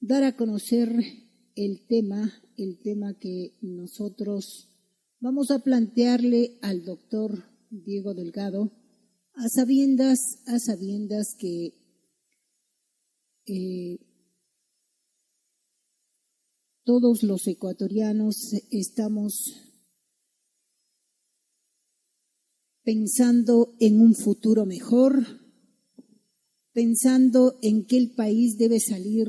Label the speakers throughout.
Speaker 1: dar a conocer el tema que nosotros vamos a plantearle al doctor Diego Delgado, a sabiendas que todos los ecuatorianos estamos pensando en un futuro mejor, pensando en que el país debe salir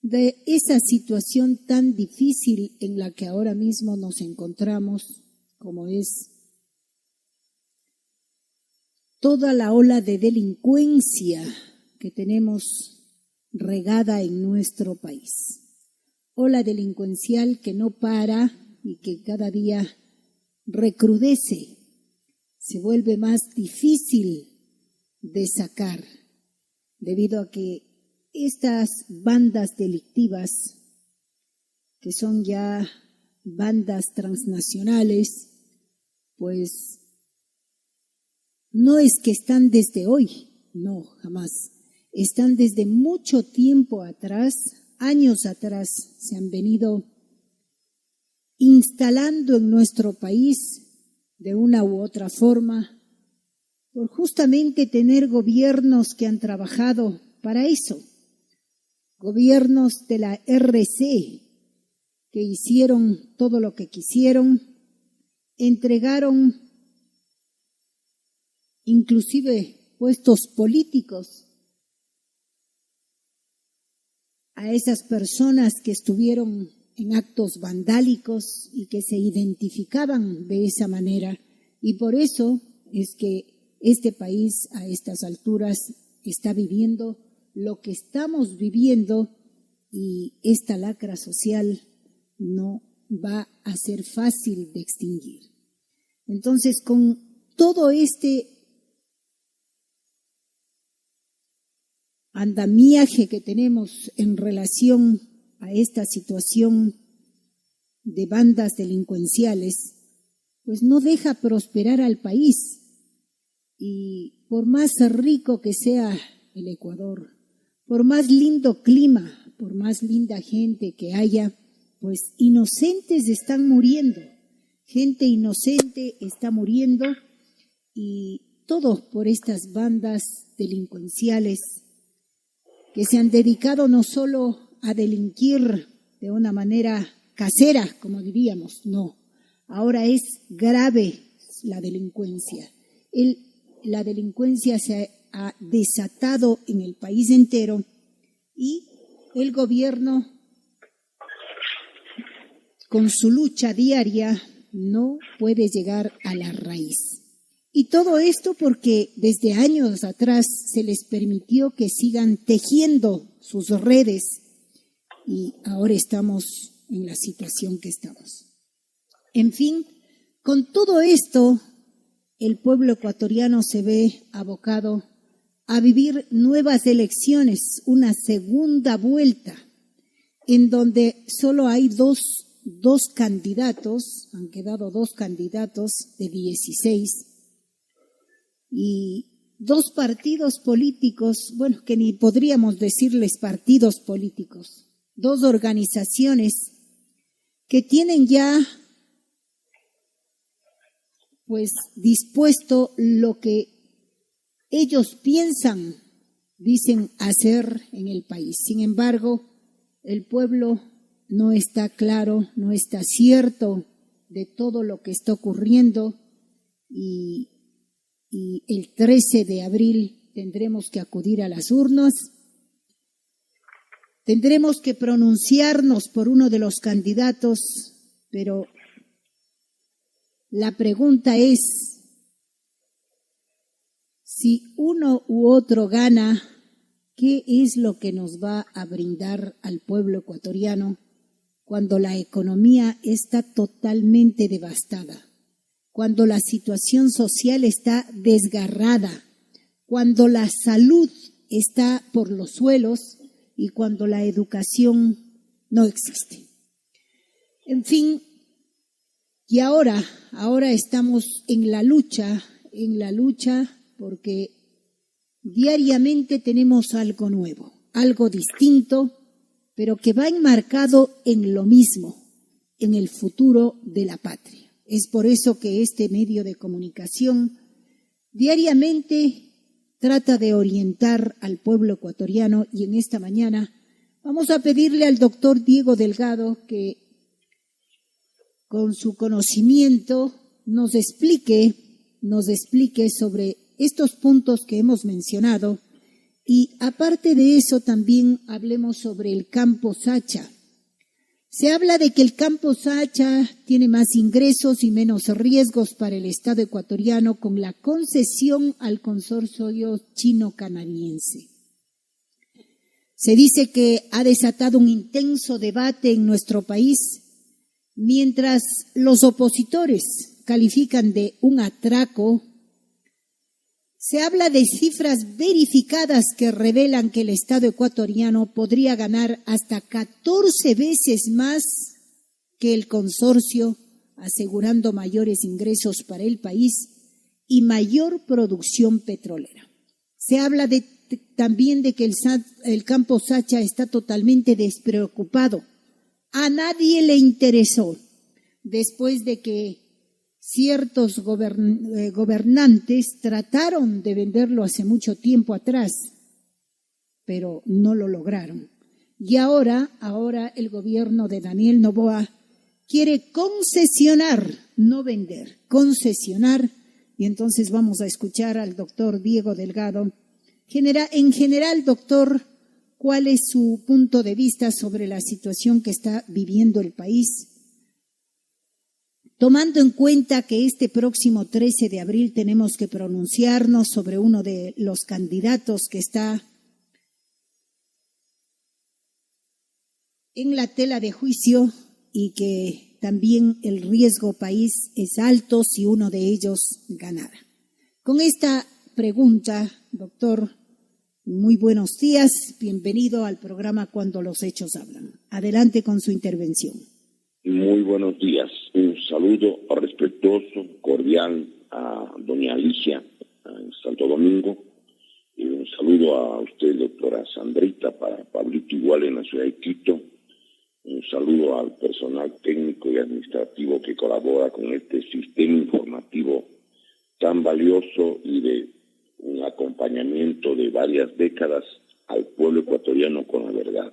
Speaker 1: de esa situación tan difícil en la que ahora mismo nos encontramos, como es toda la ola de delincuencia que tenemos regada en nuestro país. Ola delincuencial que no para y que cada día recrudece, se vuelve más difícil de sacar, debido a que estas bandas delictivas, que son ya bandas transnacionales, pues no es que están desde hoy, no, jamás. Están desde mucho tiempo atrás, años atrás, se han venido instalando en nuestro país de una u otra forma, por justamente tener gobiernos que han trabajado para eso. Gobiernos de la RC que hicieron todo lo que quisieron, entregaron inclusive puestos políticos a esas personas que estuvieron en actos vandálicos y que se identificaban de esa manera. Y por eso es que este país a estas alturas está viviendo lo que estamos viviendo, y esta lacra social no va a ser fácil de extinguir. Entonces, con todo este andamiaje que tenemos en relación a esta situación de bandas delincuenciales, pues no deja prosperar al país. Y por más rico que sea el Ecuador, por más lindo clima, por más linda gente que haya, pues inocentes están muriendo, gente inocente está muriendo, y todo por estas bandas delincuenciales que se han dedicado no solo a delinquir de una manera casera, como diríamos, no, ahora es grave la delincuencia. La delincuencia se ha desatado en el país entero, y el gobierno, con su lucha diaria, no puede llegar a la raíz. Y todo esto porque desde años atrás se les permitió que sigan tejiendo sus redes, y ahora estamos en la situación que estamos. En fin, con todo esto, el pueblo ecuatoriano se ve abocado a vivir nuevas elecciones, una segunda vuelta, en donde solo hay dos candidatos, han quedado 2 candidatos de 16, y 2 partidos políticos, bueno, que ni podríamos decirles partidos políticos, 2 organizaciones que tienen ya pues dispuesto lo que ellos piensan, dicen hacer en el país. Sin embargo, el pueblo no está claro, no está cierto de todo lo que está ocurriendo, y el 13 de abril tendremos que acudir a las urnas, tendremos que pronunciarnos por uno de los candidatos, pero la pregunta es, si uno u otro gana, ¿qué es lo que nos va a brindar al pueblo ecuatoriano cuando la economía está totalmente devastada, cuando la situación social está desgarrada, cuando la salud está por los suelos y cuando la educación no existe? En fin, y ahora estamos en la lucha porque diariamente tenemos algo nuevo, algo distinto, pero que va enmarcado en lo mismo, en el futuro de la patria. Es por eso que este medio de comunicación diariamente trata de orientar al pueblo ecuatoriano, y en esta mañana vamos a pedirle al doctor Diego Delgado que con su conocimiento nos explique sobre estos puntos que hemos mencionado, y aparte de eso también hablemos sobre el campo Sacha. Se habla de que el campo Sacha tiene más ingresos y menos riesgos para el Estado ecuatoriano con la concesión al consorcio chino-canadiense. Se dice que ha desatado un intenso debate en nuestro país, mientras los opositores califican de un atraco. Se habla de cifras verificadas que revelan que el Estado ecuatoriano podría ganar hasta 14 veces más que el consorcio, asegurando mayores ingresos para el país y mayor producción petrolera. Se habla también de que el campo Sacha está totalmente despreocupado. A nadie le interesó, después de que ciertos gobernantes trataron de venderlo hace mucho tiempo atrás, pero no lo lograron. Y ahora el gobierno de Daniel Noboa quiere concesionar, no vender, concesionar. Y entonces vamos a escuchar al doctor Diego Delgado. En general, doctor, ¿cuál es su punto de vista sobre la situación que está viviendo el país? Tomando en cuenta que este próximo 13 de abril tenemos que pronunciarnos sobre uno de los candidatos que está en la tela de juicio y que también el riesgo país es alto si uno de ellos ganara. Con esta pregunta, doctor, muy buenos días, bienvenido al programa Cuando los Hechos Hablan. Adelante con su intervención.
Speaker 2: Muy buenos días. Un saludo respetuoso, cordial a doña Alicia en Santo Domingo. Y un saludo a usted, doctora Sandrita, para Pablito igual en la ciudad de Quito. Un saludo al personal técnico y administrativo que colabora con este sistema informativo tan valioso y de un acompañamiento de varias décadas al pueblo ecuatoriano con la verdad.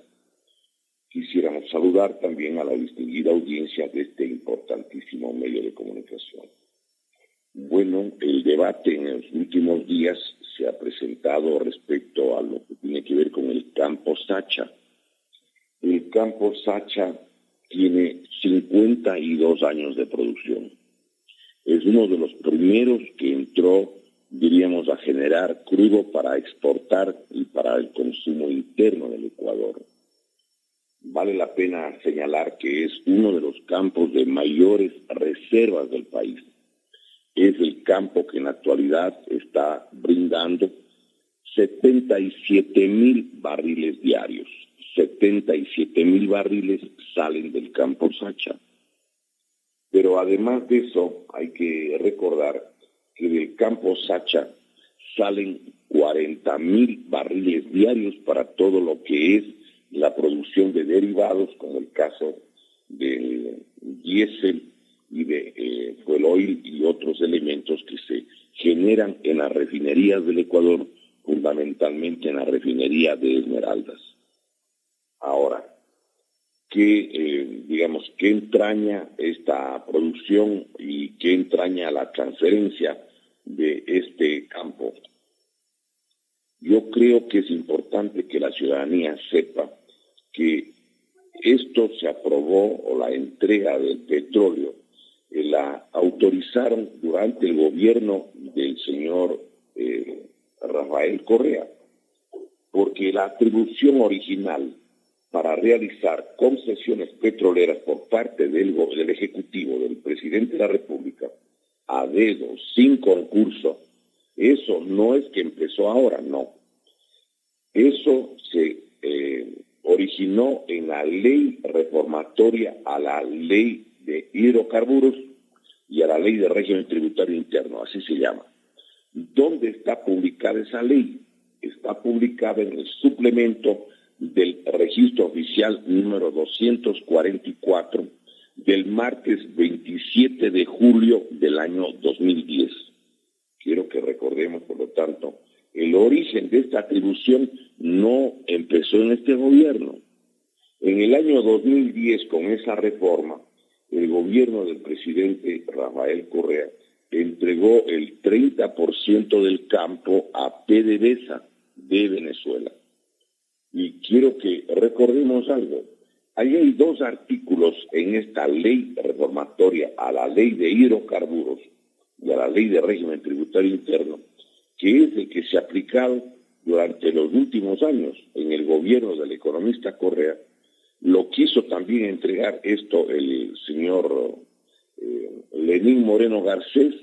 Speaker 2: Quisiéramos saludar también a la distinguida audiencia de este importantísimo medio de comunicación. Bueno, el debate en los últimos días se ha presentado respecto a lo que tiene que ver con el campo Sacha. El campo Sacha tiene 52 años de producción. Es uno de los primeros que entró, diríamos, a generar crudo para exportar y para el consumo interno del Ecuador. Vale la pena señalar que es uno de los campos de mayores reservas del país. Es el campo que en la actualidad está brindando 77,000 barriles diarios. 77,000 barriles salen del campo Sacha. Pero además de eso, hay que recordar que del campo Sacha salen 40,000 barriles diarios para todo lo que es la producción de derivados, como el caso del diésel y de fuel oil y otros elementos que se generan en las refinerías del Ecuador, fundamentalmente en la refinería de Esmeraldas. Ahora, ¿qué entraña esta producción y qué entraña la transferencia de este campo? Yo creo que es importante que la ciudadanía sepa que esto se aprobó, o la entrega del petróleo, la autorizaron durante el gobierno del señor Rafael Correa, porque la atribución original para realizar concesiones petroleras por parte del Ejecutivo, del Presidente de la República, a dedo, sin concurso, eso no es que empezó ahora, no. Eso se originó en la ley reformatoria a la ley de hidrocarburos y a la ley de régimen tributario interno, así se llama. ¿Dónde está publicada esa ley? Está publicada en el suplemento del registro oficial número 244 del martes 27 de julio del año 2010. Quiero que recordemos, por lo tanto, el origen de esta atribución no empezó en este gobierno. En el año 2010, con esa reforma, el gobierno del presidente Rafael Correa entregó el 30% del campo a PDVSA de Venezuela. Y quiero que recordemos algo. Ahí hay dos artículos en esta ley reformatoria a la ley de hidrocarburos y a la ley de régimen tributario interno, que es el que se ha aplicado durante los últimos años en el gobierno del economista Correa. Lo quiso también entregar esto el señor Lenín Moreno Garcés,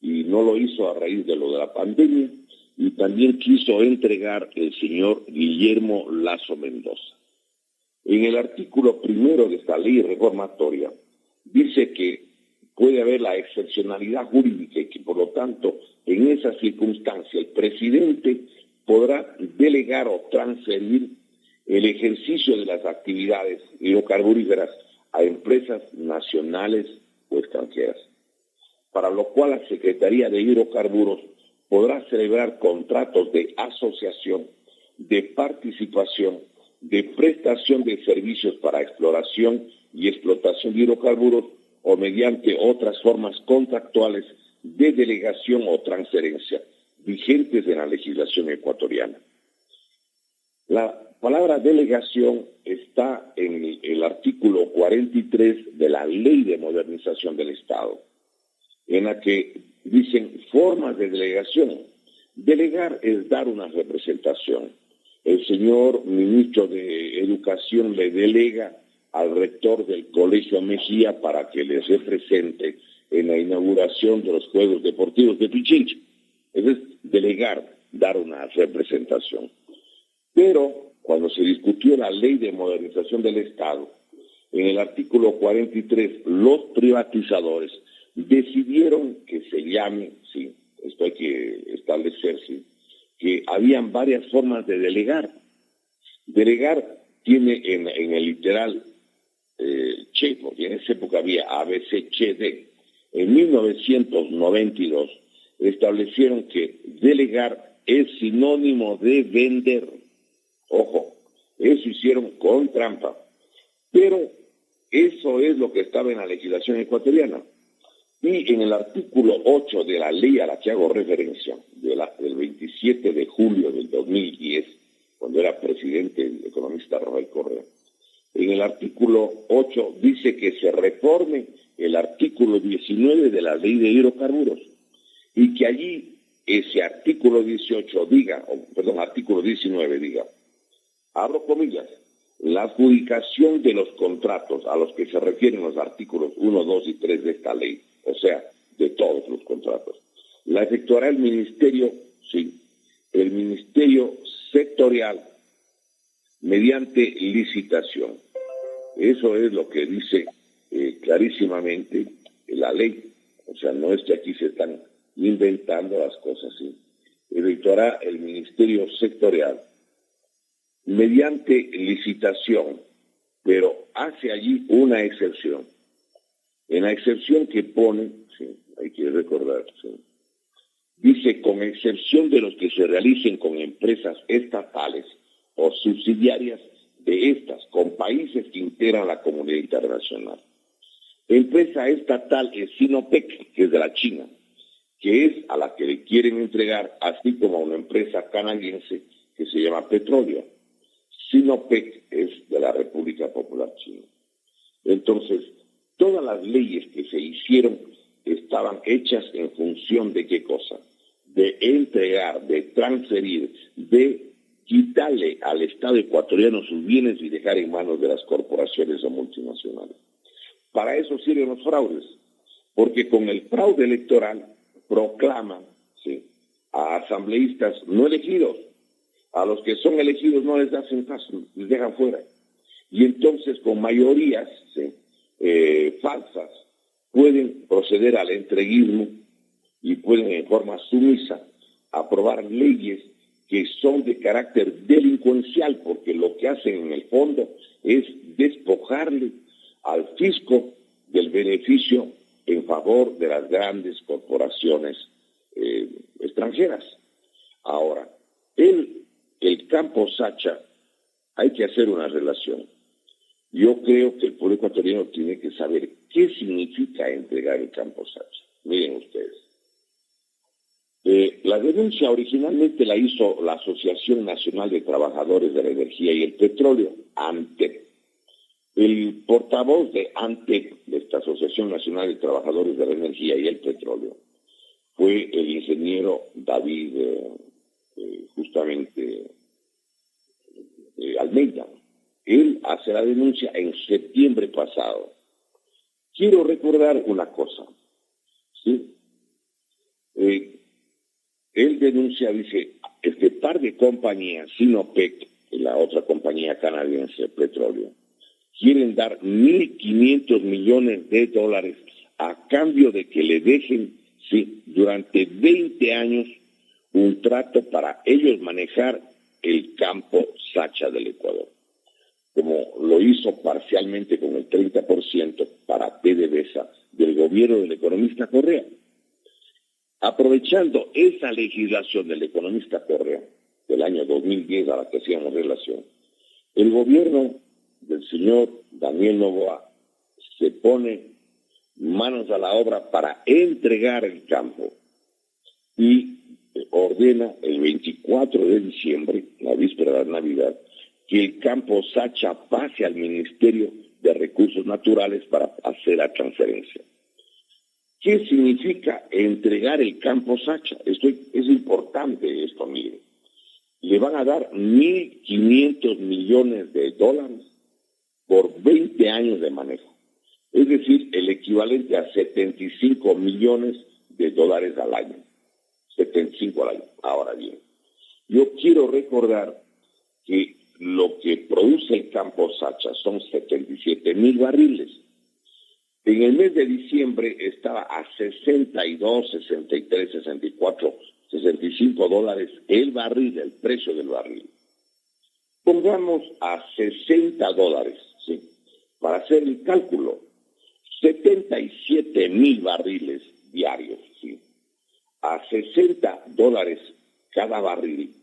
Speaker 2: y no lo hizo a raíz de lo de la pandemia, y también quiso entregar el señor Guillermo Lasso Mendoza. En el artículo primero de esta ley reformatoria dice que puede haber la excepcionalidad jurídica y que, por lo tanto, en esa circunstancia el presidente podrá delegar o transferir el ejercicio de las actividades hidrocarburíferas a empresas nacionales o extranjeras, para lo cual la Secretaría de Hidrocarburos podrá celebrar contratos de asociación, de participación, de prestación de servicios para exploración y explotación de hidrocarburos o mediante otras formas contractuales de delegación o transferencia vigentes en la legislación ecuatoriana. La palabra delegación está en el artículo 43 de la Ley de Modernización del Estado, en la que dicen formas de delegación. Delegar es dar una representación. El señor ministro de Educación le delega al rector del Colegio Mejía para que les represente en la inauguración de los Juegos Deportivos de Pichincha. Es delegar, dar una representación. Pero cuando se discutió la Ley de Modernización del Estado, en el artículo 43, los privatizadores decidieron que se llame, sí, esto hay que establecer, sí, que habían varias formas de delegar. Delegar tiene en el literal che, porque en esa época había ABC, che, D. En 1992 establecieron que delegar es sinónimo de vender. Ojo, eso hicieron con trampa. Pero eso es lo que estaba en la legislación ecuatoriana. Y en el artículo 8 de la ley a la que hago referencia, del 27 de julio del 2010, cuando era presidente el economista Rafael Correa, en el artículo 8 dice que se reforme el artículo 19 de la ley de hidrocarburos y que allí ese artículo 18 diga, artículo 19 diga, abro comillas, la adjudicación de los contratos a los que se refieren los artículos 1, 2 y 3 de esta ley, o sea, de todos los contratos, la efectuará el ministerio, sí, el ministerio sectorial mediante licitación. Eso es lo que dice clarísimamente la ley. O sea, no es que aquí se están inventando las cosas, ¿sí? Efectuará el ministerio sectorial mediante licitación, pero hace allí una excepción. En la excepción que pone, sí, hay que recordar, sí, dice, con excepción de los que se realicen con empresas estatales o subsidiarias de estas, con países que integran la comunidad internacional. Empresa estatal es Sinopec, que es de la China, que es a la que le quieren entregar, así como a una empresa canadiense que se llama Petróleo. Sinopec es de la República Popular China. Entonces, todas las leyes que se hicieron estaban hechas en función de qué cosa, de entregar, de transferir, de quitarle al Estado ecuatoriano sus bienes y dejar en manos de las corporaciones o multinacionales. Para eso sirven los fraudes, porque con el fraude electoral proclaman, ¿sí?, a asambleístas no elegidos, a los que son elegidos no les hacen caso, les dejan fuera. Y entonces con mayorías, ¿sí?, falsas, pueden proceder al entreguismo y pueden en forma sumisa aprobar leyes que son de carácter delincuencial, porque lo que hacen en el fondo es despojarle al fisco del beneficio en favor de las grandes corporaciones extranjeras. Ahora, el campo Sacha, hay que hacer una relación. Yo creo que el pueblo ecuatoriano tiene que saber qué significa entregar el campo Sacha. Miren ustedes. La denuncia originalmente la hizo la Asociación Nacional de Trabajadores de la Energía y el Petróleo, ANTEP. El portavoz de ANTEP, de esta Asociación Nacional de Trabajadores de la Energía y el Petróleo, fue el ingeniero David Almeida. Él hace la denuncia en septiembre pasado. Quiero recordar una cosa, ¿sí? Él denuncia, dice, este par de compañías, Sinopec y la otra compañía canadiense de petróleo, quieren dar 1.500 millones de dólares a cambio de que le dejen, sí, durante 20 años un trato para ellos manejar el campo Sacha del Ecuador, como lo hizo parcialmente con el 30% para PDVSA del gobierno del economista Correa. Aprovechando esa legislación del economista Correa del año 2010 a la que hacíamos relación, el gobierno del señor Daniel Noboa se pone manos a la obra para entregar el campo y ordena el 24 de diciembre, la víspera de la Navidad, que el campo Sacha pase al Ministerio de Recursos Naturales para hacer la transferencia. ¿Qué significa entregar el campo Sacha? Es importante esto, miren. Le van a dar 1.500 millones de dólares por 20 años de manejo. Es decir, el equivalente a 75 millones de dólares al año. 75 al año. Ahora bien, yo quiero recordar que lo que produce el campo Sacha son 77,000 barriles. En el mes de diciembre estaba a 62, 63, 64, 65 dólares el barril, el precio del barril. Pongamos a 60 dólares, ¿sí? Para hacer el cálculo, 77,000 barriles diarios, ¿sí? A 60 dólares cada barril,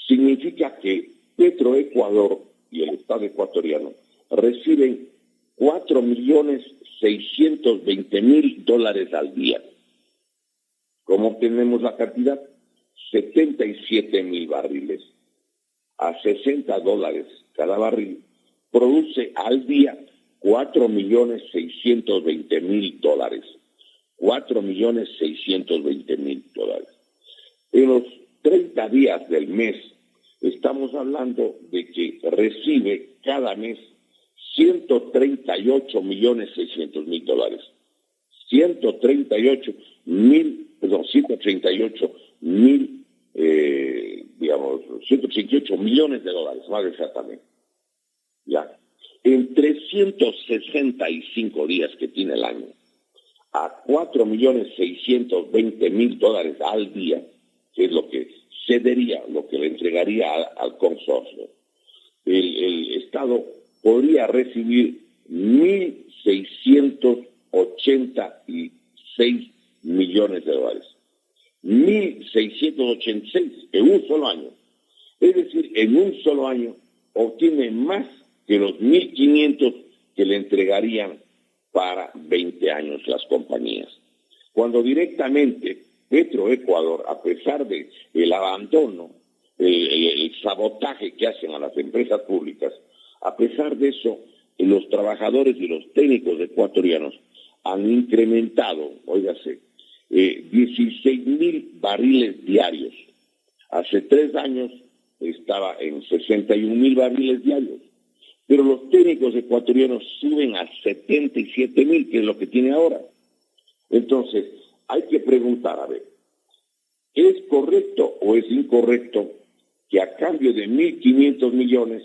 Speaker 2: significa que Petroecuador y el Estado ecuatoriano reciben 4.620.000 dólares al día. ¿Cómo obtenemos la cantidad? 77,000 barriles a 60 dólares cada barril produce al día 4.620.000 dólares. 4.620.000 dólares. En los 30 días del mes estamos hablando de que recibe cada mes 138.600.000 dólares. 138 mil, digamos, 138 millones de dólares, más exactamente. Ya. En 365 días que tiene el año, a 4.620.000 dólares al día, que es lo que cedería, lo que le entregaría al consorcio, el Estado podría recibir 1.686 millones de dólares. 1.686 en un solo año. Es decir, en un solo año obtiene más que los 1.500 que le entregarían para 20 años las compañías. Cuando directamente Petroecuador, a pesar de el abandono, el sabotaje que hacen a las empresas públicas, a pesar de eso, los trabajadores y los técnicos ecuatorianos han incrementado, óigase, 16,000 barriles diarios. Hace 3 años estaba en 61,000 barriles diarios. Pero los técnicos ecuatorianos suben a 77,000, que es lo que tiene ahora. Entonces, hay que preguntar, a ver, ¿es correcto o es incorrecto que a cambio de 1.500 millones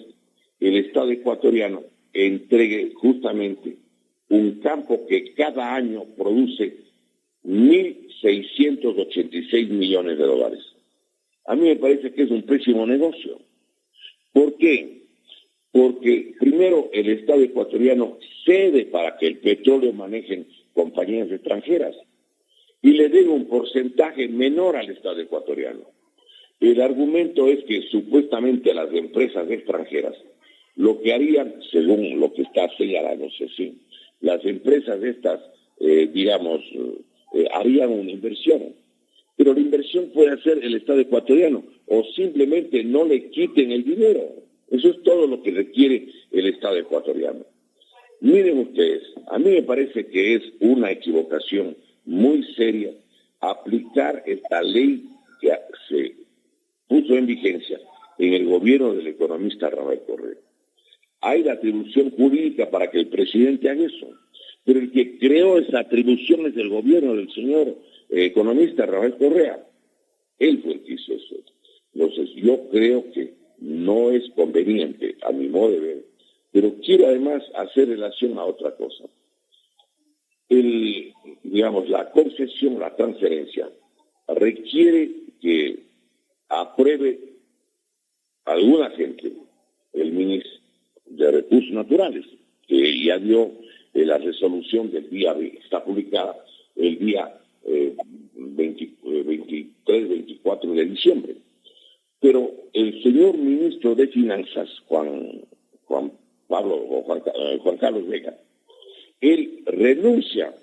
Speaker 2: el Estado ecuatoriano entregue justamente un campo que cada año produce 1.686 millones de dólares? A mí me parece que es un pésimo negocio. ¿Por qué? Porque primero el Estado ecuatoriano cede para que el petróleo manejen compañías extranjeras y le debe un porcentaje menor al Estado ecuatoriano. El argumento es que supuestamente las empresas extranjeras lo que harían, según lo que está señalándose, sí, las empresas estas, harían una inversión, pero la inversión puede hacer el Estado ecuatoriano o simplemente no le quiten el dinero. Eso es todo lo que requiere el Estado ecuatoriano. Miren ustedes, a mí me parece que es una equivocación muy seria aplicar esta ley que se puso en vigencia en el gobierno del economista Rafael Correa. Hay la atribución jurídica para que el presidente haga eso, pero el que creó esa atribución es el gobierno del señor economista Rafael Correa. Él fue el que hizo eso. Entonces yo creo que no es conveniente, a mi modo de ver, pero quiero además hacer relación a otra cosa. La concesión, la transferencia, requiere que apruebe alguna gente, el ministro de Recursos Naturales, que ya dio la resolución del día, está publicada el día 23-24 de diciembre. Pero el señor ministro de Finanzas, Juan Carlos Vega, él renuncia,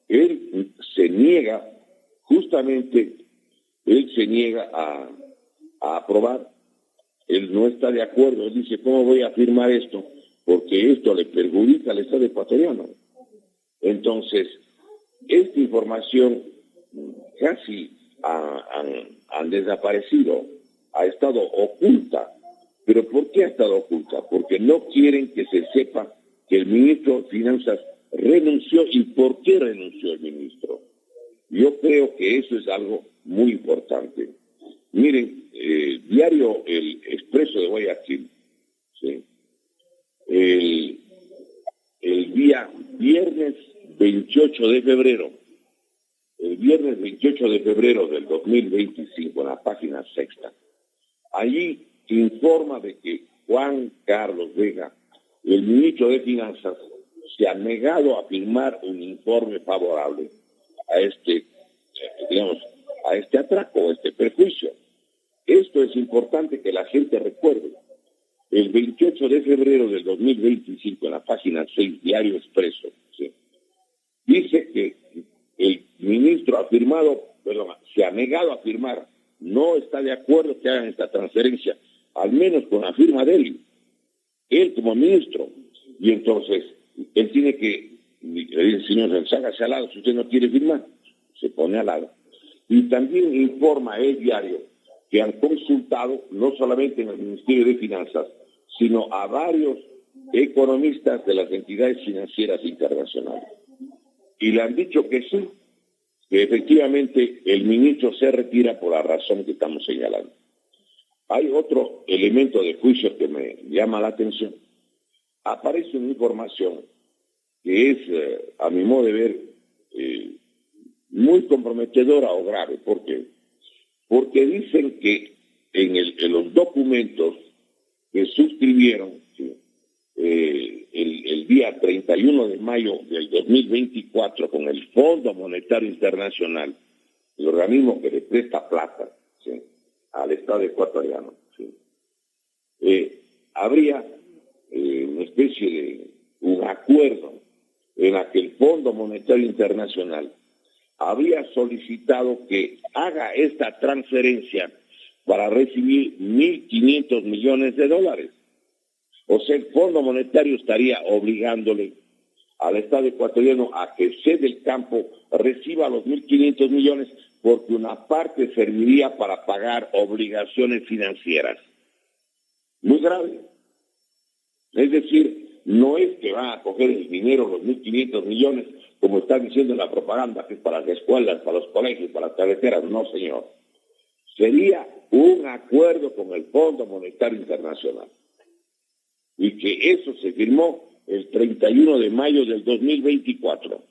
Speaker 2: él se niega a aprobar, él no está de acuerdo, él dice, ¿cómo voy a firmar esto? Porque esto le perjudica al Estado ecuatoriano. Entonces, esta información casi han desaparecido, ha estado oculta. ¿Pero por qué ha estado oculta? Porque no quieren que se sepa que el ministro de Finanzas renunció y por qué renunció el ministro. Yo creo que eso es algo muy importante. Miren, diario El Expreso de Guayaquil, ¿sí? El día viernes 28 de febrero del 2025, en la página sexta, allí informa de que Juan Carlos Vega, el ministro de Finanzas, se ha negado a firmar un informe favorable a este atraco, a este perjuicio. Esto es importante que la gente recuerde. El 28 de febrero del 2025, en la página 6, Diario Expreso, ¿sí?, dice que el ministro se ha negado a firmar, no está de acuerdo que hagan esta transferencia, al menos con la firma de él como ministro. Y entonces, él tiene que, le dice, señor, sácase al lado, si usted no quiere firmar, se pone al lado. Y también informa el diario que han consultado, no solamente en el Ministerio de Finanzas, sino a varios economistas de las entidades financieras internacionales. Y le han dicho que sí, que efectivamente el ministro se retira por la razón que estamos señalando. Hay otro elemento de juicio que me llama la atención. Aparece una información que es, a mi modo de ver, muy comprometedora o grave. ¿Por qué? Porque dicen que en los documentos que suscribieron, ¿sí?, el día 31 de mayo del 2024 con el Fondo Monetario Internacional, el organismo que le presta plata, ¿sí?, al Estado ecuatoriano, ¿sí?, habría una especie de un acuerdo en la que el Fondo Monetario Internacional habría solicitado que haga esta transferencia para recibir $1.500 millones. O sea, el Fondo Monetario estaría obligándole al Estado ecuatoriano a que cede el campo, reciba los 1.500 millones, porque una parte serviría para pagar obligaciones financieras. Muy grave. Es decir, no es que van a coger el dinero, los 1.500 millones, como está diciendo en la propaganda, que es para las escuelas, para los colegios, para las carreteras. No, señor. Sería un acuerdo con el Fondo Monetario Internacional. Y que eso se firmó el 31 de mayo del 2024.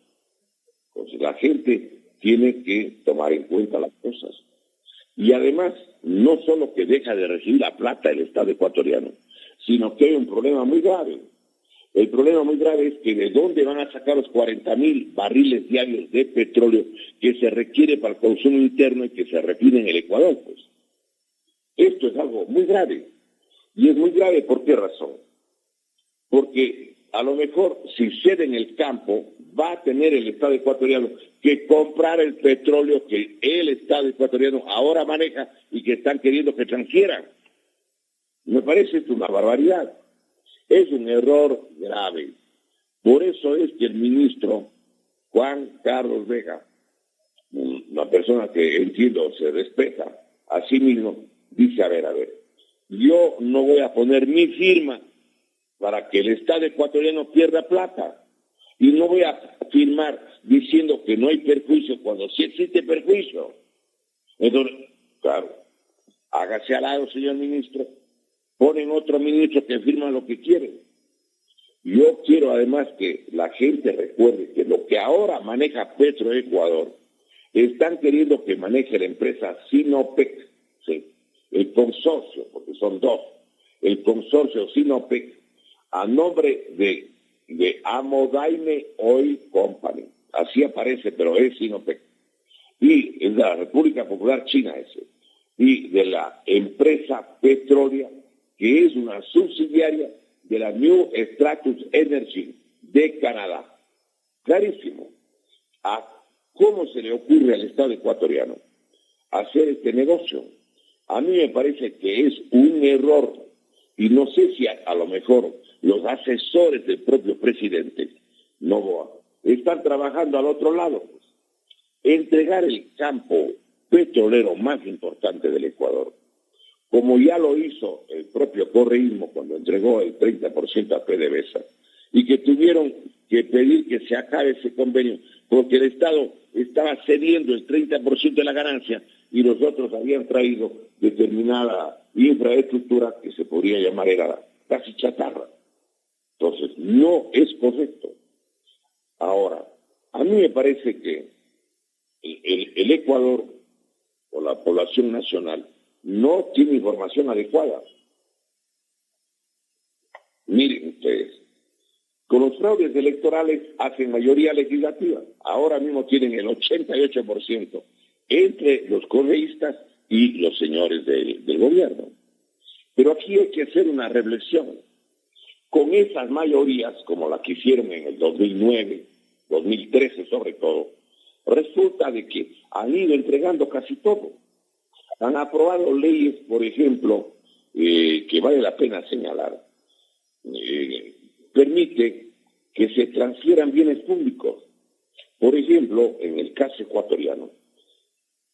Speaker 2: Entonces la gente tiene que tomar en cuenta las cosas. Y además, no solo que deja de recibir la plata el Estado ecuatoriano, sino que hay un problema muy grave. El problema muy grave es que de dónde van a sacar los 40.000 barriles diarios de petróleo que se requiere para el consumo interno y que se refina en el Ecuador, pues. Esto es algo muy grave. Y es muy grave, ¿por qué razón? Porque a lo mejor si cede en el campo, va a tener el Estado ecuatoriano que comprar el petróleo que el Estado ecuatoriano ahora maneja y que están queriendo que transfieran. Me parece esto una barbaridad. Es un error grave. Por eso es que el ministro Juan Carlos Vega, una persona que entiendo se respeta a sí mismo, dice, a ver, yo no voy a poner mi firma para que el Estado ecuatoriano pierda plata. Y no voy a firmar diciendo que no hay perjuicio cuando sí existe perjuicio. Entonces, claro, hágase al lado, señor ministro. Ponen otro ministro que firma lo que quieren. Yo quiero además que la gente recuerde que lo que ahora maneja Petroecuador, están queriendo que maneje la empresa Sinopec, ¿sí? El consorcio, porque son dos, el consorcio Sinopec, a nombre de Amodaime Oil Company, así aparece, pero es Sinopec, y es de la República Popular China ese, y de la empresa Petrolia, que es una subsidiaria de la New Stratus Energy de Canadá. Clarísimo. ¿Cómo se le ocurre al Estado ecuatoriano hacer este negocio? A mí me parece que es un error, y no sé si a lo mejor los asesores del propio presidente Noboa están trabajando al otro lado. Pues. Entregar el campo petrolero más importante del Ecuador, como ya lo hizo el propio correísmo cuando entregó el 30% a PDVSA, y que tuvieron que pedir que se acabe ese convenio, porque el Estado estaba cediendo el 30% de la ganancia y los otros habían traído determinada infraestructura que se podría llamar era casi chatarra. Entonces, no es correcto. Ahora, a mí me parece que el Ecuador o la población nacional no tiene información adecuada. Miren ustedes, con los fraudes electorales hacen mayoría legislativa. Ahora mismo tienen el 88% entre los correístas y los señores del gobierno. Pero aquí hay que hacer una reflexión. Con esas mayorías, como la que hicieron en el 2009, 2013 sobre todo, resulta de que han ido entregando casi todo. Han aprobado leyes, por ejemplo, que vale la pena señalar. Permite que se transfieran bienes públicos. Por ejemplo, en el caso ecuatoriano,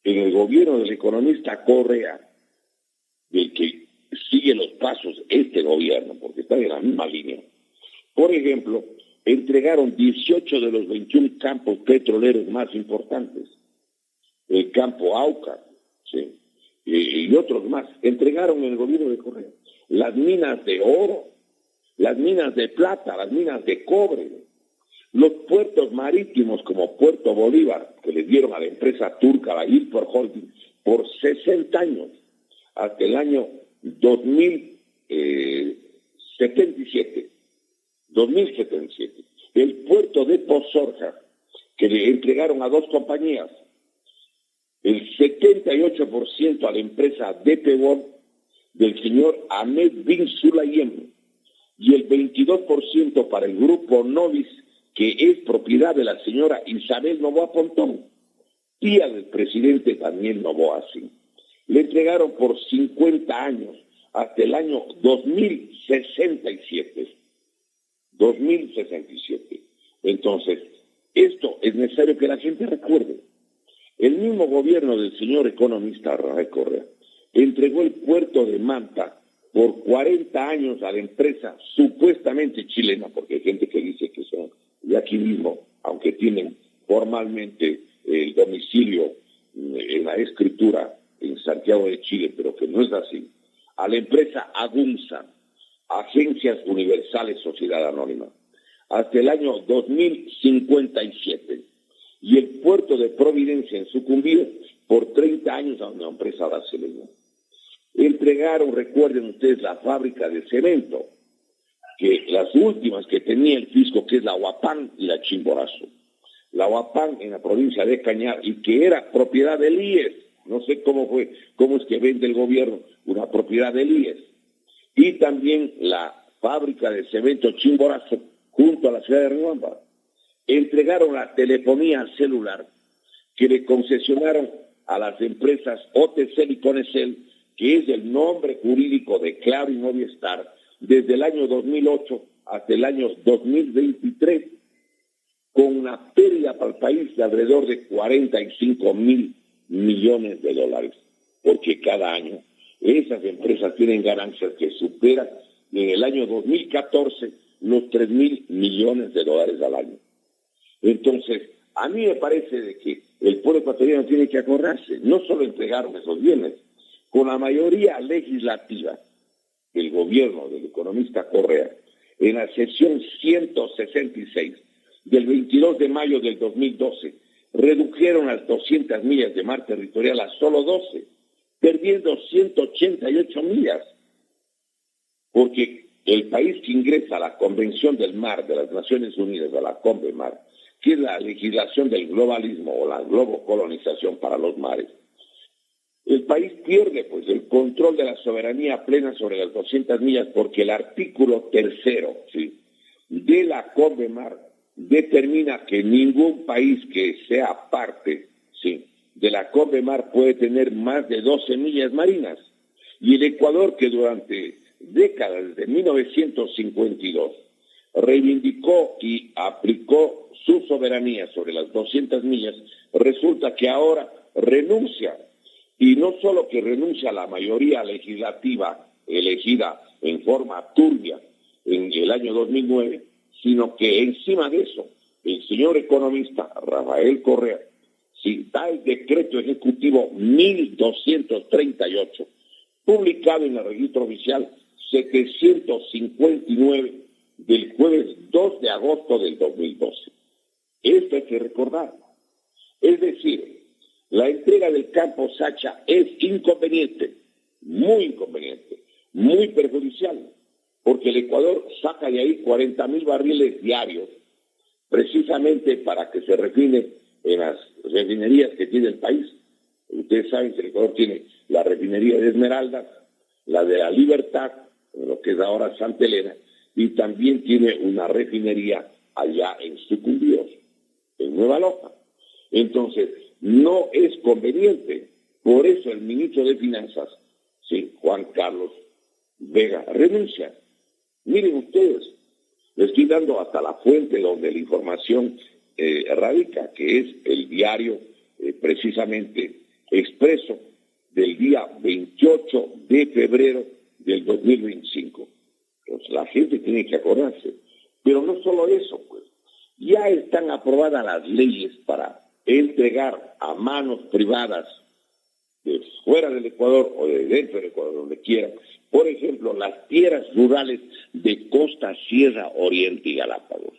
Speaker 2: en el gobierno del economista Correa, del que sigue los pasos este gobierno, porque está en la misma línea. Por ejemplo, entregaron 18 de los 21 campos petroleros más importantes. El campo Auca, ¿sí? Y otros más. Entregaron en el gobierno de Correa las minas de oro, las minas de plata, las minas de cobre, los puertos marítimos como Puerto Bolívar, que le dieron a la empresa turca, la Ilpor Holding, por 60 años, hasta el año 2077. El puerto de Pozorja, que le entregaron a dos compañías, el 78% a la empresa DP World del señor Ahmed bin Sulayem y el 22% para el grupo Novis, que es propiedad de la señora Isabel Noboa Pontón, tía del presidente Daniel Noboa. Sí. Le entregaron por 50 años hasta el año 2067. Entonces, esto es necesario que la gente recuerde. El mismo gobierno del señor economista Rafael Correa entregó el puerto de Manta por 40 años a la empresa supuestamente chilena, porque hay gente que dice que son de aquí mismo, aunque tienen formalmente el domicilio en la escritura en Santiago de Chile, pero que no es así, a la empresa Agunza, Agencias Universales Sociedad Anónima, hasta el año 2057. Y el puerto de Providencia en Sucumbíos por 30 años a una empresa brasileña. Entregaron, recuerden ustedes, la fábrica de cemento, que las últimas que tenía el fisco, que es la Huapán y la Chimborazo. La Huapán en la provincia de Cañar, y que era propiedad del IES. No sé cómo es que vende el gobierno una propiedad del IES. Y también la fábrica de cemento Chimborazo, junto a la ciudad de Riobamba. Entregaron la telefonía celular que le concesionaron a las empresas OTCL y Conecel, que es el nombre jurídico de Claro y Movistar, desde el año 2008 hasta el año 2023, con una pérdida para el país de alrededor de 45.000 millones de dólares, porque cada año esas empresas tienen ganancias que superan en el año 2014 los 3.000 millones de dólares al año. Entonces, a mí me parece de que el pueblo ecuatoriano tiene que acordarse, no solo entregaron esos bienes, con la mayoría legislativa del gobierno del economista Correa, en la sesión 166 del 22 de mayo del 2012, redujeron las 200 millas de mar territorial a solo 12, perdiendo 188 millas, porque el país que ingresa a la Convención del Mar de las Naciones Unidas, a la CONVEMAR, que es la legislación del globalismo o la globocolonización para los mares, el país pierde pues el control de la soberanía plena sobre las 200 millas, porque el artículo 3, ¿sí?, de la CONVEMAR determina que ningún país que sea parte, ¿sí?, de la CONVEMAR puede tener más de 12 millas marinas. Y el Ecuador, que durante décadas, desde 1952, reivindicó y aplicó su soberanía sobre las 200 millas, resulta que ahora renuncia. Y no solo que renuncia a la mayoría legislativa elegida en forma turbia en el año 2009, sino que encima de eso, el señor economista Rafael Correa, sí, da el decreto ejecutivo 1238, publicado en el registro oficial 759 del jueves 2 de agosto del 2012. Esto hay que recordar. Es decir, la entrega del campo Sacha es inconveniente, muy perjudicial, porque el Ecuador saca de ahí 40.000 barriles diarios, precisamente para que se refine en las refinerías que tiene el país. Ustedes saben que el Ecuador tiene la refinería de Esmeraldas, la de La Libertad, lo que es ahora Santa Elena, y también tiene una refinería allá en Sucumbíos, en Nueva Loja. Entonces, no es conveniente. Por eso el ministro de Finanzas, sí, Juan Carlos Vega, renuncia. Miren ustedes, les estoy dando hasta la fuente donde la información radica, que es el diario precisamente Expreso del día 28 de febrero del 2025. Entonces la gente tiene que acordarse. Pero no solo eso, pues, ya están aprobadas las leyes para entregar a manos privadas de fuera del Ecuador o de dentro del Ecuador, donde quieran, por ejemplo, las tierras rurales de Costa, Sierra, Oriente y Galápagos.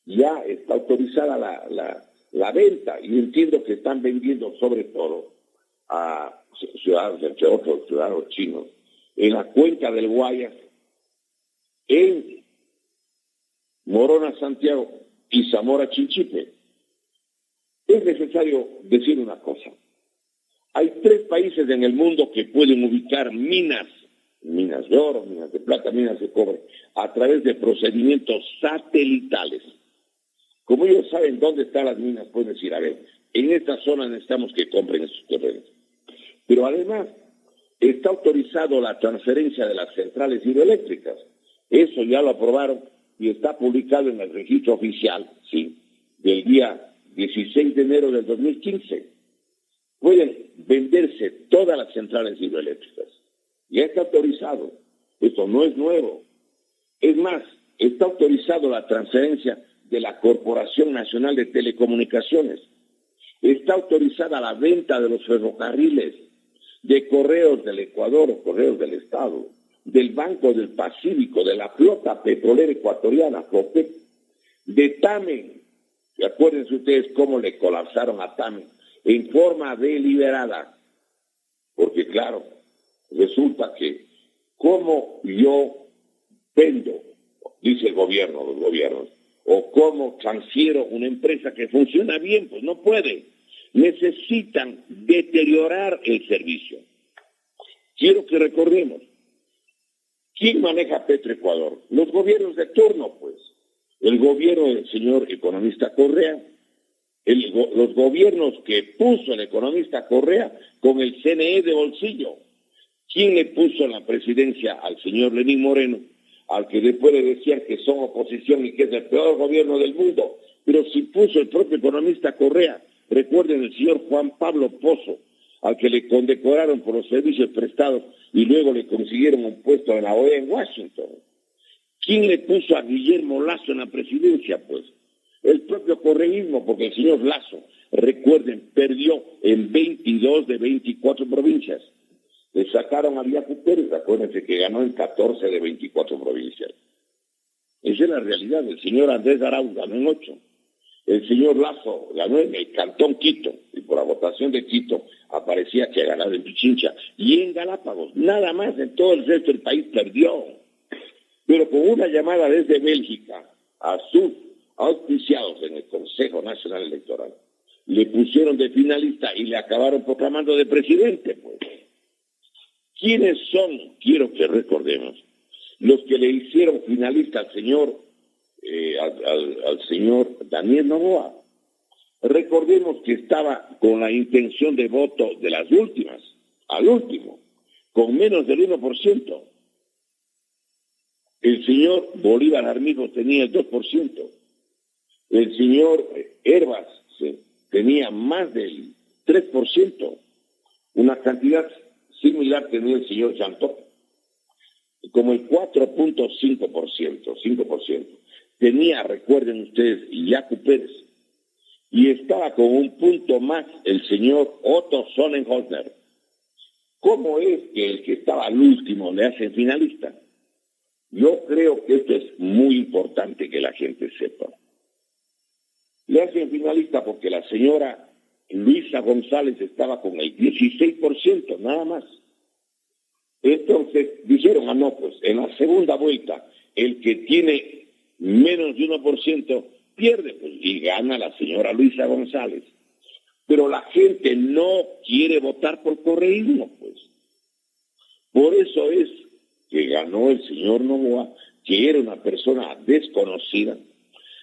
Speaker 2: Ya está autorizada la venta, y entiendo que están vendiendo sobre todo a ciudadanos, entre otros ciudadanos chinos, en la cuenca del Guayas, en Morona, Santiago y Zamora, Chinchipe. Es necesario decir una cosa. Hay 3 países en el mundo que pueden ubicar minas de oro, minas de plata, minas de cobre, a través de procedimientos satelitales. Como ellos saben dónde están las minas, pueden decir, a ver, en esta zona necesitamos que compren esos terrenos. Pero además, está autorizado la transferencia de las centrales hidroeléctricas. Eso ya lo aprobaron y está publicado en el registro oficial, sí, del día 16 de enero del 2015. Pueden venderse todas las centrales hidroeléctricas. Ya está autorizado. Esto no es nuevo. Es más, está autorizado la transferencia de la Corporación Nacional de Telecomunicaciones. Está autorizada la venta de los ferrocarriles, de Correos del Ecuador o Correos del Estado, del Banco del Pacífico, de la Flota Petrolera Ecuatoriana, FOPEC, de TAME. Y acuérdense ustedes cómo le colapsaron a TAME en forma deliberada. Porque claro, resulta que como yo vendo, dice el gobierno, los gobiernos, o cómo transfiero una empresa que funciona bien, pues no puede. Necesitan deteriorar el servicio. Quiero que recordemos, ¿quién maneja Petroecuador? Los gobiernos de turno, pues. El gobierno del señor economista Correa, los gobiernos que puso el economista Correa con el CNE de bolsillo. ¿Quién le puso en la presidencia al señor Lenín Moreno? Al que después le decían que son oposición y que es el peor gobierno del mundo. Pero si puso el propio economista Correa, recuerden el señor Juan Pablo Pozo, al que le condecoraron por los servicios prestados y luego le consiguieron un puesto en la OEA en Washington. ¿Quién le puso a Guillermo Lasso en la presidencia? Pues el propio correísmo, porque el señor Lasso, recuerden, perdió en 22 de 24 provincias. Le sacaron a Yacu Pérez, acuérdense que ganó en 14 de 24 provincias. Esa es la realidad. El señor Andrés Arauz ganó en 8. El señor Lasso ganó en el Cantón Quito, y por la votación de Quito aparecía que ganaba en Pichincha. Y en Galápagos, nada más, en todo el resto del país perdió. Pero con una llamada desde Bélgica a sus auspiciados en el Consejo Nacional Electoral, le pusieron de finalista y le acabaron proclamando de presidente, pues. ¿Quiénes son? Quiero que recordemos. Los que le hicieron finalista al señor Daniel Noboa. Recordemos que estaba con la intención de voto de las últimas, al último, con menos del 1%. El señor Bolívar Armijo tenía el 2%. El señor Herbas tenía más del 3%. Una cantidad similar tenía el señor Chantó, como el 4.5%, 5%. Tenía, recuerden ustedes, Yacu Pérez, y estaba con un punto más el señor Otto Sonnenholzner. ¿Cómo es que el que estaba al último le hacen finalista? Yo creo que esto es muy importante que la gente sepa. Le hacen finalista porque la señora Luisa González estaba con el 16%, nada más. Entonces dijeron, no, pues en la segunda vuelta, el que tiene menos de 1% pierde, pues, y gana la señora Luisa González. Pero la gente no quiere votar por correísmo, pues. Por eso es que ganó el señor Noboa, que era una persona desconocida.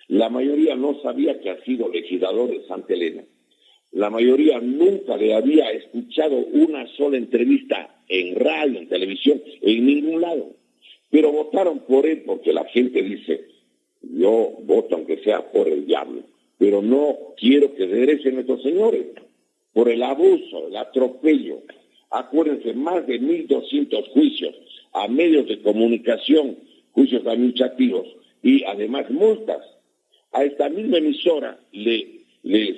Speaker 2: La mayoría no sabía que ha sido legislador de Santa Elena. La mayoría nunca le había escuchado una sola entrevista en radio, en televisión, en ningún lado. Pero votaron por él porque la gente dice, yo voto aunque sea por el diablo, pero no quiero que regresen estos señores por el abuso, el atropello. Acuérdense, más de 1.200 juicios a medios de comunicación, juicios administrativos y además multas. A esta misma emisora le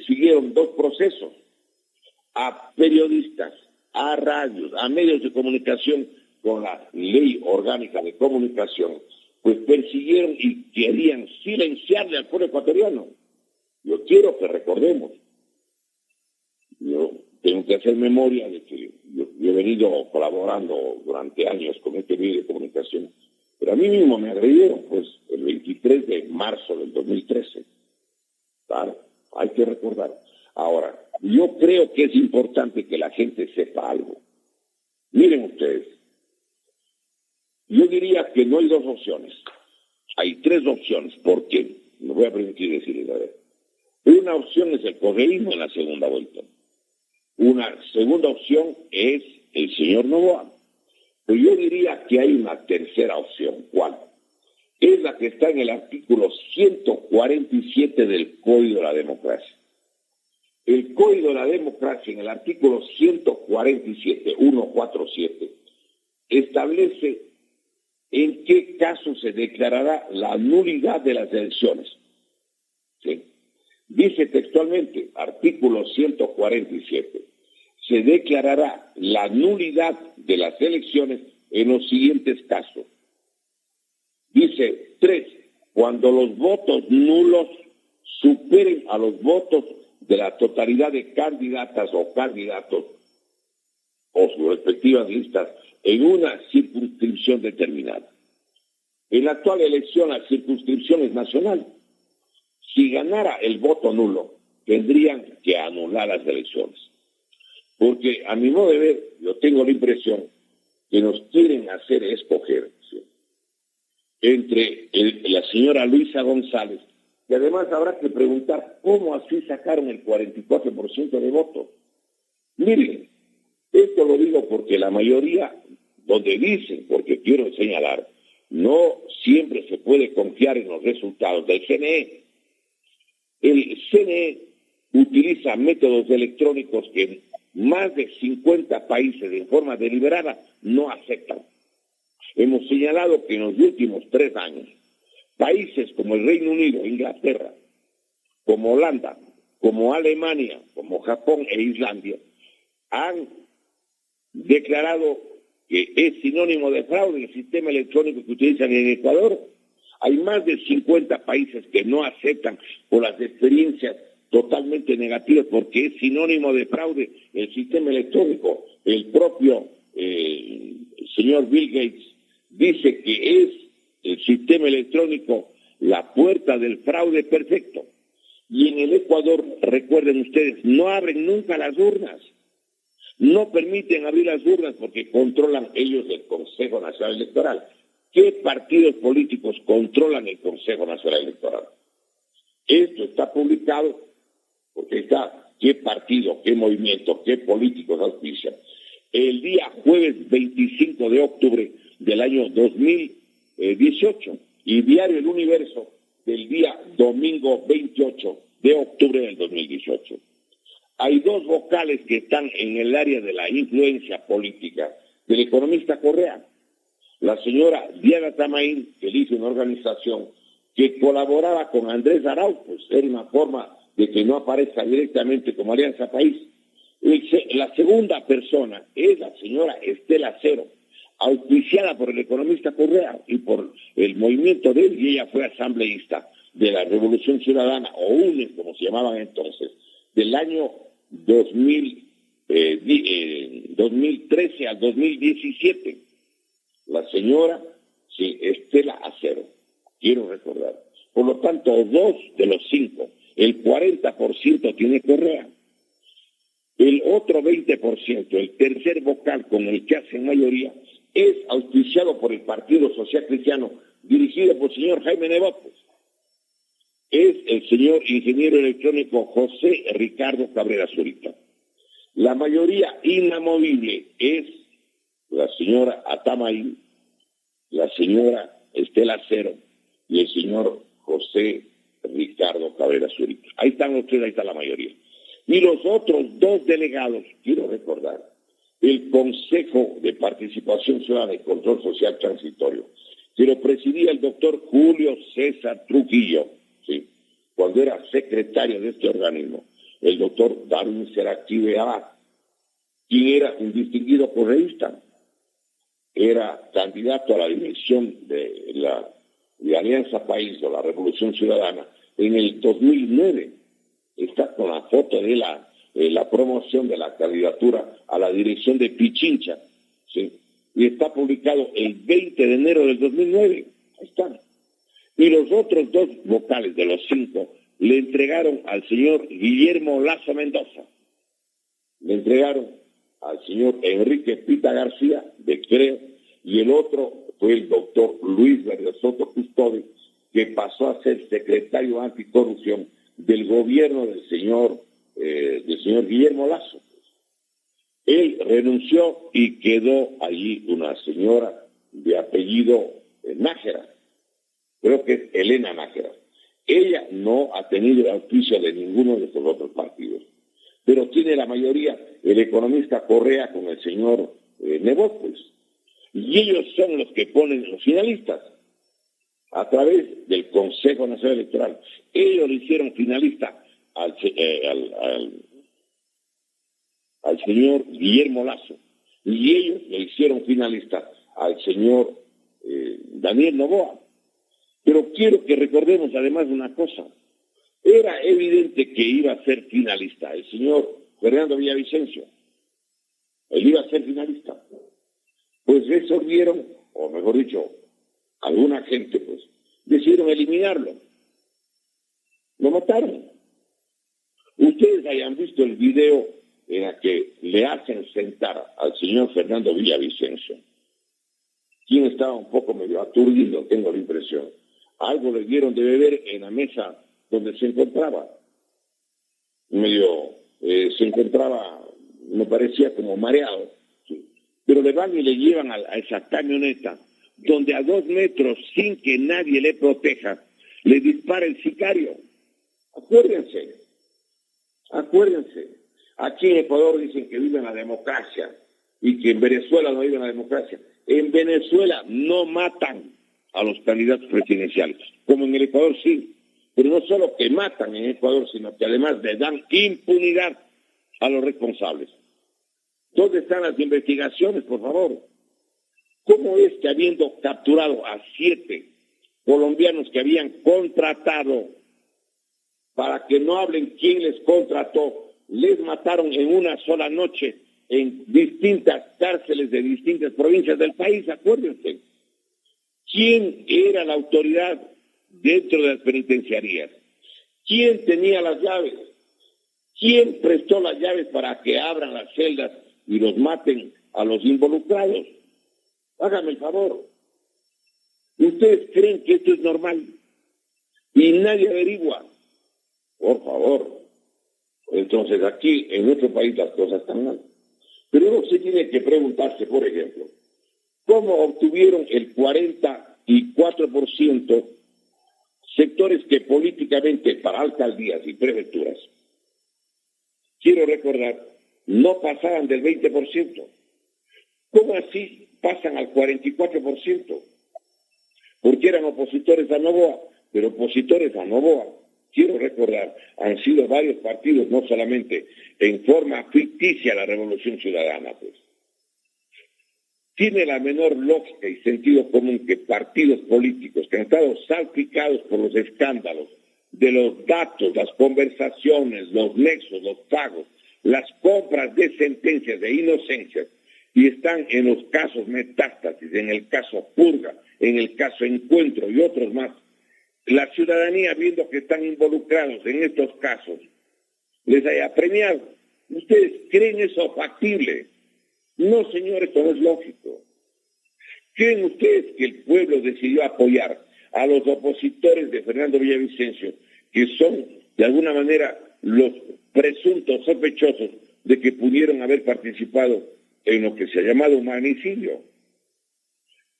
Speaker 2: siguieron 2 procesos, a periodistas, a radios, a medios de comunicación con la ley orgánica de comunicación, pues persiguieron y querían silenciarle al pueblo ecuatoriano. Yo quiero que recordemos, yo tengo que hacer memoria de que yo he venido colaborando durante años con este medio de comunicación, pero a mí mismo me agredieron, pues, el 23 de marzo del 2013. Claro, hay que recordar. Ahora, yo creo que es importante que la gente sepa algo. Miren ustedes, yo diría que no hay 2 opciones, hay 3 opciones. ¿Por qué? Me voy a permitir decirles, a ver. Una opción es el correísmo en la segunda vuelta. Una segunda opción es el señor Noboa. Pero yo diría que hay una tercera opción. ¿Cuál? Es la que está en el artículo 147 del Código de la Democracia. El Código de la Democracia, en el artículo 147, 147, establece en qué caso se declarará la nulidad de las elecciones. ¿Sí? Dice textualmente, artículo 147, se declarará la nulidad de las elecciones en los siguientes casos. Dice 3, cuando los votos nulos superen a los votos de la totalidad de candidatas o candidatos o sus respectivas listas en una circunscripción determinada. En la actual elección la circunscripción es nacional. Si ganara el voto nulo, tendrían que anular las elecciones. Porque a mi modo de ver, yo tengo la impresión que nos quieren hacer escoger, ¿sí?, entre la señora Luisa González, y además habrá que preguntar cómo así sacaron el 44% de votos. Miren, esto lo digo porque la mayoría, donde dicen, porque quiero señalar, no siempre se puede confiar en los resultados del CNE. El CNE utiliza métodos electrónicos que más de 50 países en forma deliberada no aceptan. Hemos señalado que en los últimos 3 años, países como el Reino Unido, Inglaterra, como Holanda, como Alemania, como Japón e Islandia, han declarado que es sinónimo de fraude el sistema electrónico que utilizan en Ecuador. Hay más de 50 países que no aceptan por las experiencias totalmente negativas porque es sinónimo de fraude el sistema electrónico. El propio señor Bill Gates dice que es el sistema electrónico la puerta del fraude perfecto. Y en el Ecuador, recuerden ustedes, no abren nunca las urnas. No permiten abrir las urnas porque controlan ellos el Consejo Nacional Electoral. ¿Qué partidos políticos controlan el Consejo Nacional Electoral? Esto está publicado porque está qué partido, qué movimiento, qué políticos auspician. El día jueves 25 de octubre del año 2018 y Diario El Universo del día domingo 28 de octubre del 2018. Hay 2 vocales que están en el área de la influencia política del economista Correa. La señora Diana Tamaín, que dirige una organización que colaboraba con Andrés Arauz, pues era una forma de que no aparezca directamente como Alianza País. La segunda persona es la señora Estela Cero, auspiciada por el economista Correa y por el movimiento de él, y ella fue asambleísta de la Revolución Ciudadana, o UNES, como se llamaban entonces, del año 2013 al 2017. La señora, sí, Estela Acero, quiero recordar. Por lo tanto, 2 de los 5, el 40% tiene Correa. El otro 20%, el tercer vocal con el que hacen mayoría, es auspiciado por el Partido Social Cristiano, dirigido por el señor Jaime Nebot. Es el señor ingeniero electrónico José Ricardo Cabrera Zurita. La mayoría inamovible es la señora Atamaín, la señora Estela Cero y el señor José Ricardo Cabrera Zurita. Ahí están ustedes, ahí está la mayoría. Y los otros 2 delegados, quiero recordar, el Consejo de Participación Ciudadana y Control Social Transitorio, que lo presidía el doctor Julio César Trujillo, ¿sí?, cuando era secretario de este organismo, el doctor Darwin Seraquibe Abad, quien era un distinguido correísta, era candidato a la dirección de Alianza País o la Revolución Ciudadana en el 2009. Está con la foto de la promoción de la candidatura a la dirección de Pichincha, ¿sí?, y está publicado el 20 de enero del 2009. Ahí están. Y los otros 2 vocales de los 5 le entregaron al señor Guillermo Lazo Mendoza, le entregaron al señor Enrique Pita García, de Creo, y el otro fue el doctor Luis Verde Soto Custode, que pasó a ser secretario anticorrupción del gobierno del señor Guillermo Lazo. Él renunció y quedó allí una señora de apellido Nájera, creo que es Elena Nájera. Ella no ha tenido el auspicio de ninguno de estos otros partidos, pero tiene la mayoría el economista Correa con el señor Nebot, pues. Y ellos son los que ponen los finalistas a través del Consejo Nacional Electoral. Ellos le hicieron finalista al señor Guillermo Lazo, y ellos le hicieron finalista al señor Daniel Noboa. Pero quiero que recordemos además una cosa. Era evidente que iba a ser finalista el señor Fernando Villavicencio. Él iba a ser finalista. Pues resolvieron, o mejor dicho, alguna gente, pues, decidieron eliminarlo. Lo mataron. Ustedes hayan visto el video en el que le hacen sentar al señor Fernando Villavicencio, quien estaba un poco medio aturdido, tengo la impresión. Algo le dieron de beber en la mesa donde se encontraba. Se encontraba, me parecía como mareado. ¿Sí? Pero le van y le llevan a esa camioneta, donde a 2 metros, sin que nadie le proteja, le dispara el sicario. Acuérdense. Aquí en Ecuador dicen que viven la democracia y que en Venezuela no viven la democracia. En Venezuela no matan a los candidatos presidenciales, como en el Ecuador sí. Pero no solo que matan en Ecuador, sino que además le dan impunidad a los responsables. ¿Dónde están las investigaciones, por favor? ¿Cómo es que habiendo capturado a 7 colombianos que habían contratado para que no hablen quién les contrató, les mataron en una sola noche en distintas cárceles de distintas provincias del país? Acuérdense. ¿Quién era la autoridad dentro de las penitenciarías? ¿Quién tenía las llaves? ¿Quién prestó las llaves para que abran las celdas y los maten a los involucrados? Háganme el favor. ¿Ustedes creen que esto es normal? Y nadie averigua. Por favor. Entonces aquí en nuestro país las cosas están mal. Pero uno se tiene que preguntarse, por ejemplo, ¿cómo obtuvieron el 44% sectores que políticamente para alcaldías y prefecturas, quiero recordar, no pasaban del 20%? ¿Cómo así pasan al 44%? Porque eran opositores a Noboa, pero opositores a Noboa, quiero recordar, han sido varios partidos, no solamente en forma ficticia la Revolución Ciudadana, pues. Tiene la menor lógica y sentido común que partidos políticos que han estado salpicados por los escándalos de los datos, las conversaciones, los nexos, los pagos, las compras de sentencias de inocencias, y están en los casos Metástasis, en el caso Purga, en el caso Encuentro y otros más, la ciudadanía, viendo que están involucrados en estos casos, les haya premiado. ¿Ustedes creen eso factible? No, señores, esto no es lógico. ¿Creen ustedes que el pueblo decidió apoyar a los opositores de Fernando Villavicencio, que son, de alguna manera, los presuntos sospechosos de que pudieron haber participado en lo que se ha llamado magnicidio?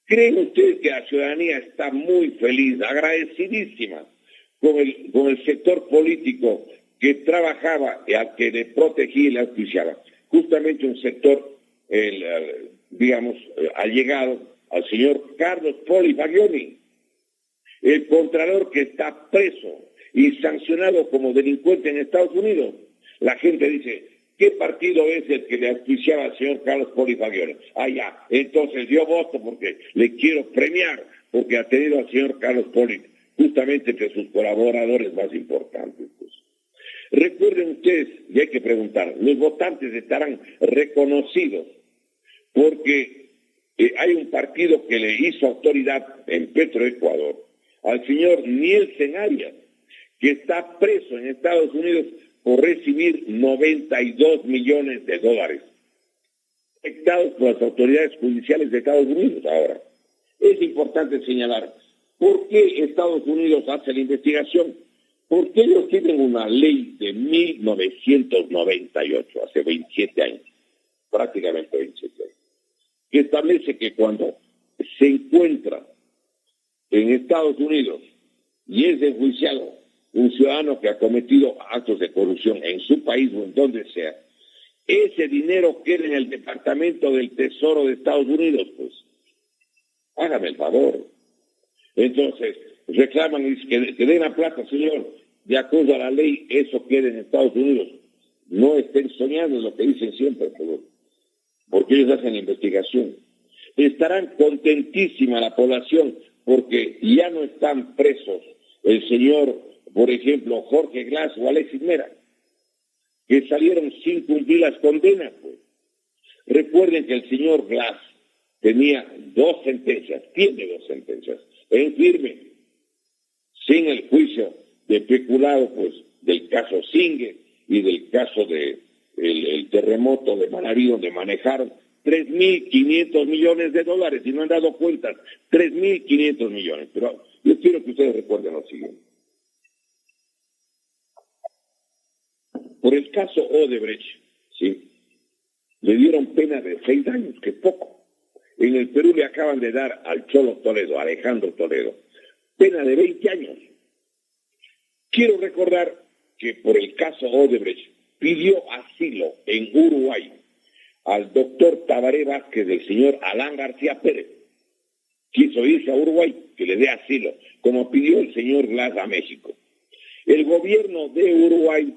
Speaker 2: ¿Creen ustedes que la ciudadanía está muy feliz, agradecidísima con el sector político que trabajaba, al que le protegía y le auspiciaba? Justamente un sector, allegado al señor Carlos Poli Fagioni, el contralor que está preso y sancionado como delincuente en Estados Unidos. La gente dice, ¿qué partido es el que le auspiciaba al señor Carlos Poli Fagioni? Ah, ya, entonces yo voto porque le quiero premiar, porque ha tenido al señor Carlos Poli justamente entre sus colaboradores más importantes. Pues. Recuerden ustedes, y hay que preguntar, los votantes estarán reconocidos porque hay un partido que le hizo autoridad en Petroecuador al señor Nielsen Arias, que está preso en Estados Unidos por recibir $92 millones afectados por las autoridades judiciales de Estados Unidos ahora. Es importante señalar por qué Estados Unidos hace la investigación. Porque ellos tienen una ley de 1998, hace 27 años, prácticamente 27 años, que establece que cuando se encuentra en Estados Unidos y es enjuiciado un ciudadano que ha cometido actos de corrupción en su país o en donde sea, ese dinero queda en el Departamento del Tesoro de Estados Unidos, pues. Hágame el favor. Entonces, reclaman y dicen que den la plata, señor, de acuerdo a la ley, eso queda en Estados Unidos. No estén soñando, es lo que dicen siempre, porque ellos hacen la investigación. Estarán contentísima la población porque ya no están presos el señor por ejemplo, Jorge Glass o Alexis Mera, que salieron sin cumplir las condenas, pues. Recuerden que el señor Glass tenía tiene dos sentencias, en firme, sin el juicio de peculado, pues, del caso Singer y del caso de el terremoto de Manabí, donde manejaron 3.500 millones de dólares y no han dado cuentas, 3.500 millones. Pero yo quiero que ustedes recuerden lo siguiente. Por el caso Odebrecht, ¿sí?, le dieron pena de 6 años, que es poco. En el Perú le acaban de dar al Cholo Toledo, Alejandro Toledo, pena de 20 años. Quiero recordar que por el caso Odebrecht pidió asilo en Uruguay al doctor Tabaré Vázquez del señor Alán García Pérez. Quiso irse a Uruguay, que le dé asilo, como pidió el señor Glass a México. El gobierno de Uruguay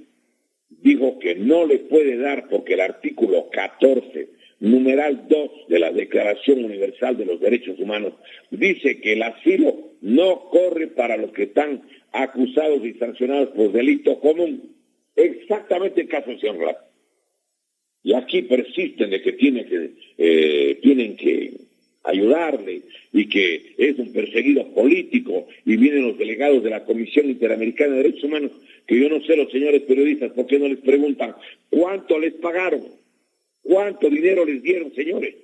Speaker 2: dijo que no le puede dar porque el artículo 14, numeral 2 de la Declaración Universal de los Derechos Humanos dice que el asilo no corre para los que están acusados y sancionados por delito común. Exactamente el caso del señor Glass. Y aquí persisten de que tienen que ayudarle y que es un perseguido político, y vienen los delegados de la Comisión Interamericana de Derechos Humanos, que yo no sé, los señores periodistas, ¿por qué no les preguntan cuánto les pagaron? ¿Cuánto dinero les dieron, señores?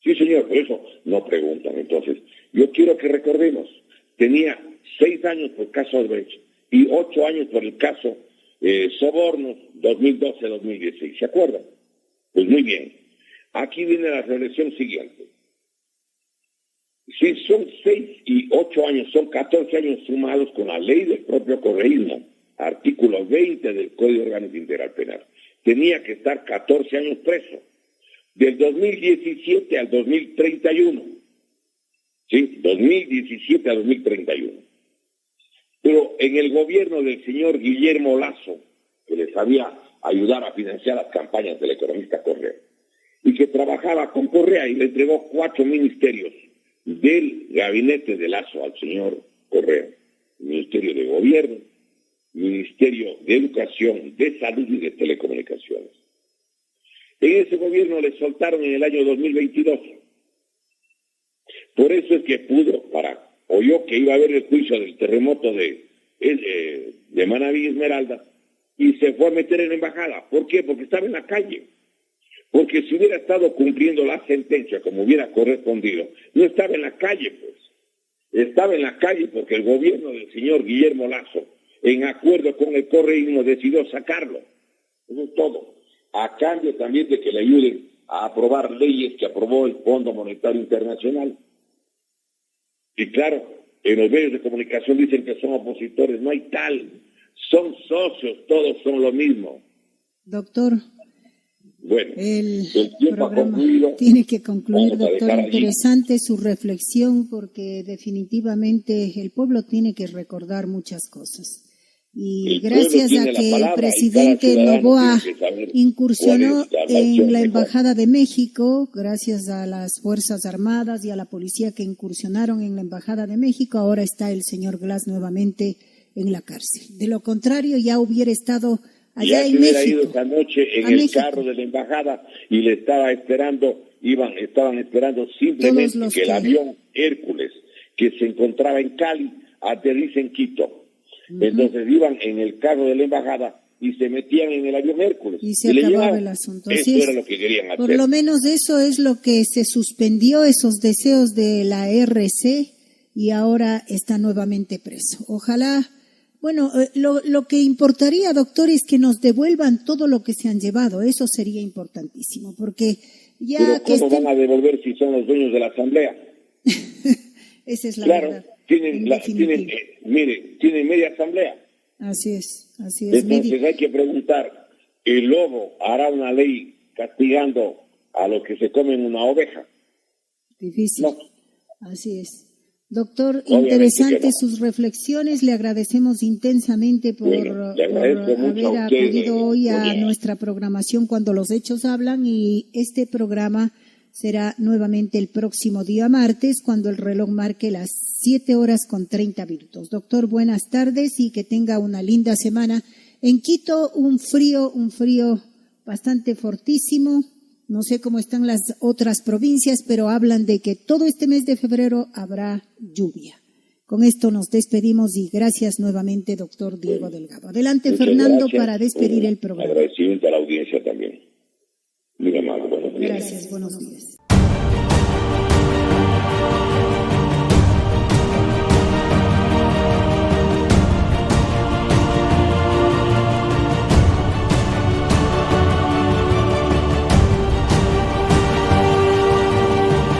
Speaker 2: Sí, señor, por eso no preguntan. Entonces, yo quiero que recordemos, tenía 6 años por el caso Odebrecht y 8 años por el caso Sobornos 2012-2016. ¿Se acuerdan? Pues muy bien. Aquí viene la reflexión siguiente. Si son 6 y 8 años, son 14 años sumados con la ley del propio correísmo, artículo 20 del Código Orgánico Integral Penal. Tenía que estar 14 años preso, del 2017 al 2031. ¿Sí? 2017 a 2031. Pero en el gobierno del señor Guillermo Lasso, que le sabía ayudar a financiar las campañas del economista Correa, y que trabajaba con Correa y le entregó 4 ministerios del gabinete de Lasso al señor Correa: Ministerio de Gobierno, Ministerio de Educación, de Salud y de Telecomunicaciones. En ese gobierno le soltaron en el año 2022. Por eso es que oyó que iba a haber el juicio del terremoto de Manabí Esmeralda, y se fue a meter en la embajada. ¿Por qué? Porque estaba en la calle. Porque si hubiera estado cumpliendo la sentencia como hubiera correspondido, no estaba en la calle, pues. Estaba en la calle porque el gobierno del señor Guillermo Lasso, en acuerdo con el correísmo, decidió sacarlo. Eso es todo. A cambio también de que le ayuden a aprobar leyes que aprobó el Fondo Monetario Internacional. Y claro, en los medios de comunicación dicen que son opositores. No hay tal. Son socios, todos son lo mismo.
Speaker 1: Doctor,
Speaker 2: bueno,
Speaker 1: el
Speaker 2: tiempo ha concluido.
Speaker 1: Tiene que concluir, doctor. Interesante su reflexión, porque definitivamente el pueblo tiene que recordar muchas cosas. Y gracias a que el presidente Noboa incursionó en la Embajada de México, gracias a las Fuerzas Armadas y a la policía que incursionaron en la Embajada de México, ahora está el señor Glass nuevamente en la cárcel. De lo contrario, ya hubiera estado allá en México. Ya se hubiera ido
Speaker 2: esta noche en el carro de la Embajada y le estaban esperando simplemente que el avión Hércules, que se encontraba en Cali, aterrice en Quito. Entonces iban en el carro de la Embajada y se metían en el avión Hércules.
Speaker 1: Y se acababa el asunto.
Speaker 2: Eso era lo que querían hacer.
Speaker 1: Por lo menos eso es lo que se suspendió, esos deseos de la RC, y ahora está nuevamente preso. Ojalá, bueno, lo que importaría, doctor, es que nos devuelvan todo lo que se han llevado. Eso sería importantísimo, porque ya...
Speaker 2: Pero ¿cómo van a devolver si son los dueños de la Asamblea?
Speaker 1: Esa es la verdad.
Speaker 2: Tienen media asamblea.
Speaker 1: Así es.
Speaker 2: Entonces hay que preguntar, ¿el lobo hará una ley castigando a los que se comen una oveja?
Speaker 1: Difícil.
Speaker 2: No.
Speaker 1: Así es. Doctor, interesantes sus reflexiones. Le agradecemos intensamente por haber acudido hoy a nuestra programación Cuando los Hechos Hablan, y este programa será nuevamente el próximo día martes, cuando el reloj marque las 7:30. Doctor, buenas tardes y que tenga una linda semana. En Quito, un frío bastante fortísimo. No sé cómo están las otras provincias, pero hablan de que todo este mes de febrero habrá lluvia. Con esto nos despedimos y gracias nuevamente, doctor Diego Delgado. Adelante, Fernando, para despedir el programa.
Speaker 2: Agradecimiento a la audiencia también. Muy amable, buenos días.
Speaker 1: Gracias, buenos días.